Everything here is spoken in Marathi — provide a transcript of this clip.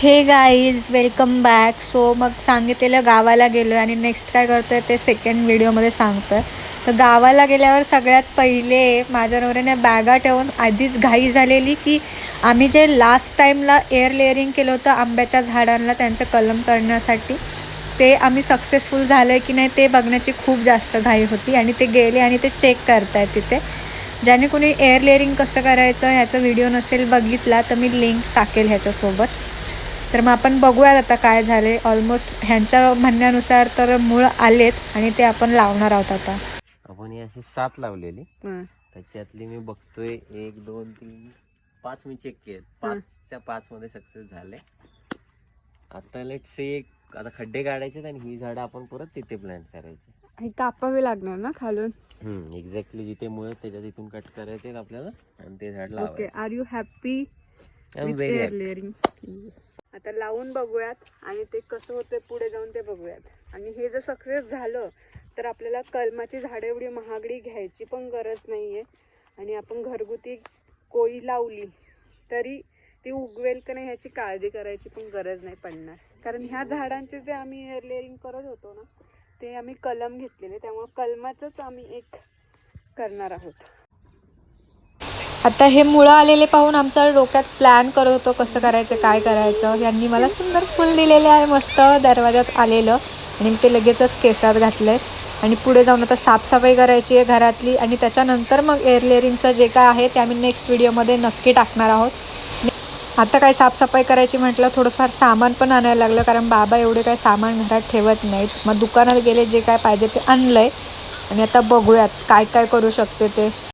हे गाईज वेलकम बॅक. सो मग सांगितलेलं गावाला गेलो आहे आणि नेक्स्ट काय करतो आहे ते सेकंड व्हिडिओमध्ये सांगतो आहे. तर गावाला गेल्यावर सगळ्यात पहिले माझ्या नवऱ्याने बॅगा ठेवून आधीच घाई झालेली की आम्ही जे लास्ट टाईमला एअर लेअरिंग केलं होतं आंब्याच्या झाडांना त्यांचं कलम करण्यासाठी, ते आम्ही सक्सेसफुल झालं आहे की नाही ते बघण्याची खूप जास्त घाई होती. आणि ते गेले आणि ते चेक करत आहेत तिथे. ज्याने कोणी एअर लेअरिंग कसं करायचं ह्याचा व्हिडिओ नसेल बघितला तर मी लिंक टाकेल ह्याच्यासोबत. तर मग आपण बघूयात आता काय झाले. ऑलमोस्ट ह्यांच्या म्हणण्यानुसार तर मूळ आलेत आणि ते आपण लावणार आहोत आता. आपण ही अशी 7 लावलेली, त्याच्यातली मी बघतोय 1 2 3 5 मी चेक केले. 5च्या 5 मध्ये सक्सेस झाले. आता लेट से आता खड्डे काढायचे आणि ही झाडं आपण परत तिथे प्लांट करायची. हे कापावे लागणार ना खालून? एक्झॅक्टली जिथे मुळे त्याच्या तिथून कट करायचे आपल्याला आणि ते झाड ओके. लावायचं. Are you happy I am very happy. Layering? आता लावून बघूयात आणि ते कसं होतं पुढे जाऊन ते बघूयात. आणि हे जर सक्सेस झालं तर आपल्याला कलमाची झाडं एवढी महागडी घ्यायची पण गरज नाही आहे. आणि आपण घरगुती कोळी लावली तरी ती उगवेल का नाही ह्याची काळजी करायची पण गरज नाही पडणार. कारण ह्या झाडांचे जे आम्ही एअर लेअरिंग करत होतो ना ते आम्ही कलम घेतलेले, त्यामुळे कलमाचंच आम्ही एक करणार आहोत. आता हे मुळं आलेले पाहून आमचा डोक्यात प्लॅन करत होतो कसं करायचं काय करायचं. यांनी मला सुंदर फुल दिलेले आहे मस्त दरवाजात आलेलं आणि मी ते लगेचच केसात घातलं आहे. आणि पुढे जाऊन आता साफसफाई करायची आहे घरातली आणि त्याच्यानंतर मग एअर लेअरिंगचं जे काय आहे ते आम्ही नेक्स्ट व्हिडिओमध्ये नक्की टाकणार आहोत. आता काय साफसफाई करायची म्हटलं थोडंफार सामान पण आणायला लागलं कारण बाबा एवढे काय सामान घरात ठेवत नाहीत. मग दुकानात गेले जे काय पाहिजे ते आणलं आहे आणि आता बघूयात काय काय करू शकते ते.